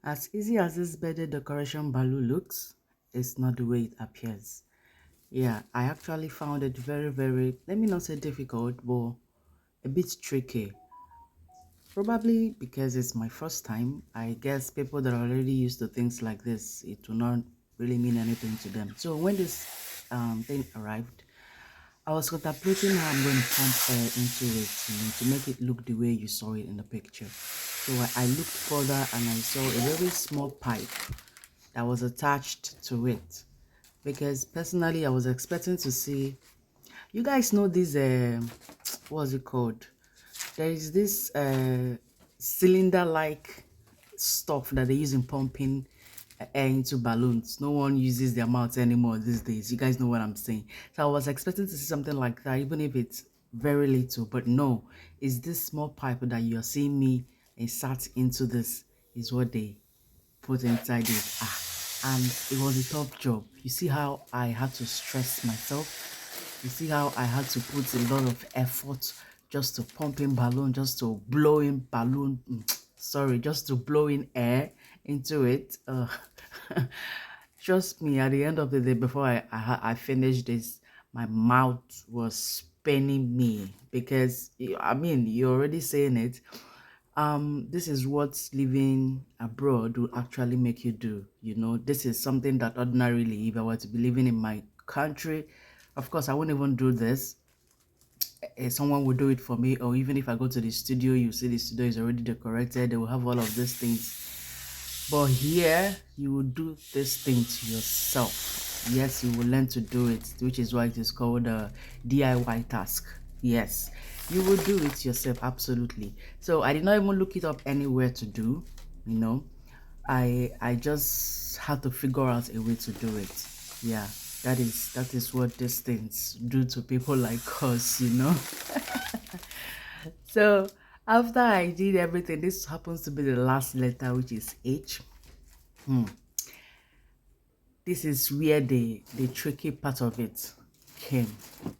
As easy as this birthday decoration balloon looks, it's not the way it appears. Yeah, I actually found it very, let me not say difficult, but a bit tricky. Probably because it's my first time. I guess people that are already used to things like this, it will not really mean anything to them. So when this thing arrived, I was contemplating how I'm going to pump air into it, to make it look the way you saw it in the picture. So I looked further and I saw a very small pipe that was attached to it. Because personally, I was expecting to see. You guys know this. What's it called? There is this cylinder-like stuff that they use in pumping air into balloons. No one uses their mouth anymore these days. You guys know what I'm saying. So I was expecting to see something like that, even if it's very little. But no, it's this small pipe that you're seeing me insert into this is what they put inside it. And it was a tough job. You see how I had to stress myself. You see how I had to put a lot of effort just to pump in balloon, just to blow in balloon. Sorry, just to blow in air into it. Trust me, at the end of the day, before I finished this, my mouth was spinning me because I mean you're already saying it. This is what living abroad will actually make you do. This is something that ordinarily, if I were to be living in my country, of course I wouldn't even do this. Someone will do it for me, or even if I go to the studio, you see the studio is already decorated, they will have all of these things. But here, you will do this thing to yourself. Yes, you will learn to do it, which is why it is called a DIY task. Yes, you will do it yourself, absolutely. So I did not even look it up anywhere to do, you know. I just had to figure out a way to do it. Yeah, that is what these things do to people like us. So after I did everything, this happens to be the last letter, which is H. Hmm. This is where the tricky part of it came.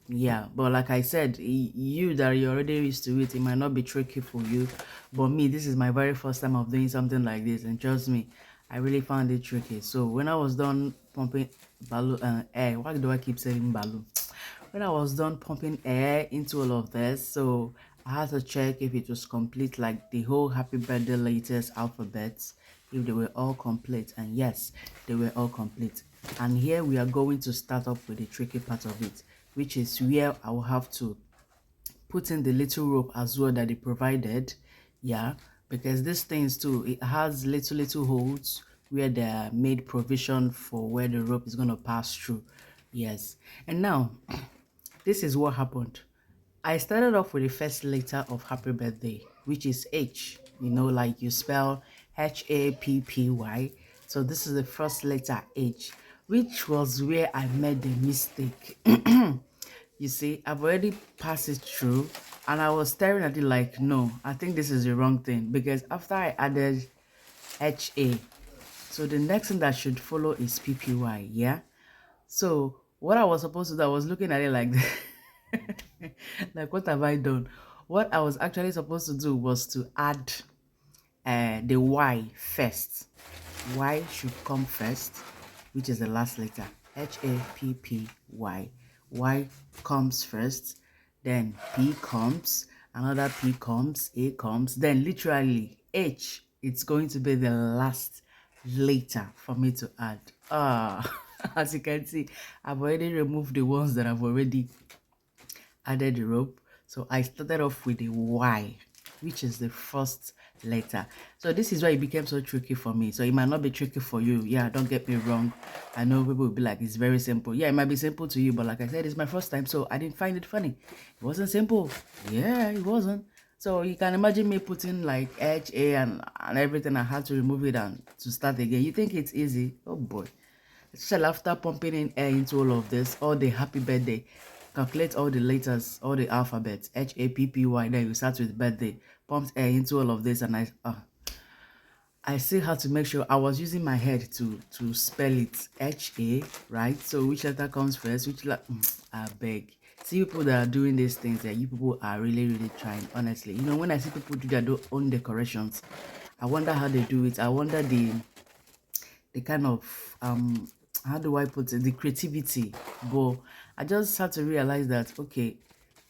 Yeah, but like I said, you that you're already used to it, it might not be tricky for you. But me, this is my very first time of doing something like this, and trust me, I really found it tricky. So when I was done pumping balloon air, why do I keep saying balloon? When I was done pumping air into all of this, so I had to check if it was complete, like the whole happy birthday latest alphabets, if they were all complete. And yes, they were all complete. And here we are going to start off with the tricky part of it, which is where I will have to put in the little rope as well that they provided. Yeah, because these things too, it has little holes where they made provision for where the rope is going to pass through. Yes. And now this is what happened. I started off with the first letter of happy birthday, which is H. Like you spell HAPPY. So this is the first letter H, which was where I made the mistake. You see, I've already passed it through, and I was staring at it like, no, I think this is the wrong thing, because after I added HA, so the next thing that should follow is PPY, yeah? So what I was supposed to do, I was looking at it like like, what have I done? What I was actually supposed to do was to add the Y first. Y should come first, which is the last letter. HAPPY. Y comes first, then P comes, another P comes, A comes, then literally H, it's going to be the last letter for me to add. As you can see, I've already removed the ones that I've already added the rope. So I started off with the Y, which is the first letter. So this is why it became so tricky for me. So it might not be tricky for you. Yeah, don't get me wrong. I know people will be like, it's very simple. Yeah, it might be simple to you, but like I said, it's my first time, so I didn't find it funny. It wasn't simple. Yeah, it wasn't. So you can imagine me putting like H, A, and everything. I had to remove it and to start again. You think it's easy? Oh boy. Especially after pumping in air into all of this, all the happy birthday, calculate all the letters, all the alphabets, HAPPY, then you start with birthday, pumped air into all of this, and I still had to make sure I was using my head to spell it HA, right? So which letter comes first, I beg. See people that are doing these things, you people are really trying, honestly. When I see people do their own decorations, I wonder how they do it. I wonder the kind of how do I put it, the creativity. But I just had to realize that, okay,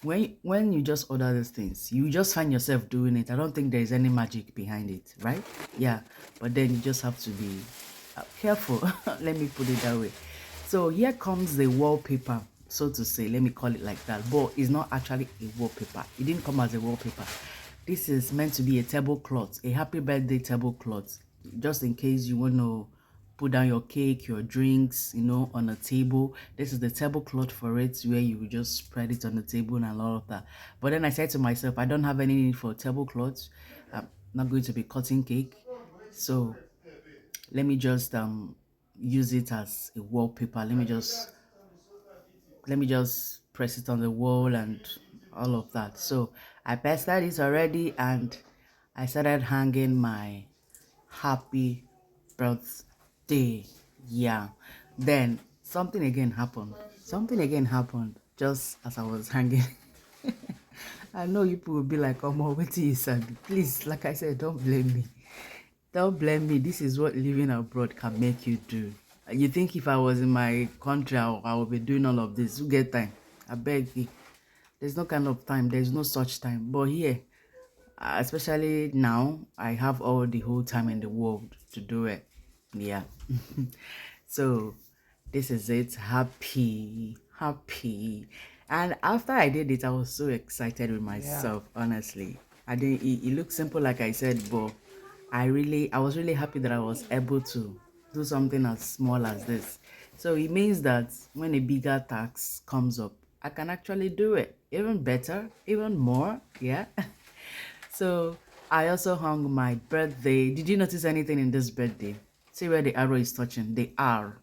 when you just order these things, you just find yourself doing it. I don't think there's any magic behind it, right? Yeah, but then you just have to be careful. Let me put it that way. So here comes the wallpaper, so to say. Let me call it like that. But it's not actually a wallpaper. It didn't come as a wallpaper. This is meant to be a tablecloth, a happy birthday tablecloth, just in case you want to put down your cake, your drinks, on a table. This is the tablecloth for it, where you will just spread it on the table and all of that. But then I said to myself, I don't have any need for tablecloths. I'm not going to be cutting cake, so let me just use it as a wallpaper. Let me just press it on the wall and all of that. So I pasted it already, and I started hanging my happy birthday. Yeah. Then something again happened just as I was hanging. I know you people will be like, oh, more wait till you said. Please, like I said, don't blame me. Don't blame me. This is what living abroad can make you do. You think if I was in my country, I would be doing all of this? Who get time? I beg you. There's no kind of time. There's no such time. But here, especially now, I have all the whole time in the world to do it. Yeah. So this is it. Happy. And after I did it, I was so excited with myself. Honestly, I didn't. It looked simple, like I said, but I was really happy that I was able to do something as small as this. So it means that when a bigger tax comes up, I can actually do it even better, even more. Yeah. So I also hung my birthday. Did you notice anything in this birthday? See where the arrow is touching? The R.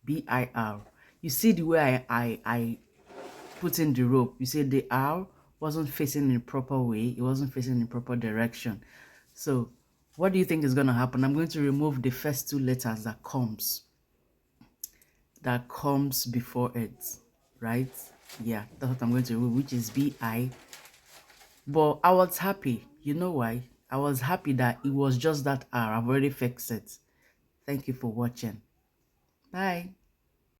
B-I-R. You see the way I put in the rope. You see the R wasn't facing in the proper way. It wasn't facing in the proper direction. So what do you think is going to happen? I'm going to remove the first two letters that comes before it, right? Yeah, that's what I'm going to remove, which is B-I. But I was happy. You know why? I was happy that it was just that R. I've already fixed it. Thank you for watching. Bye.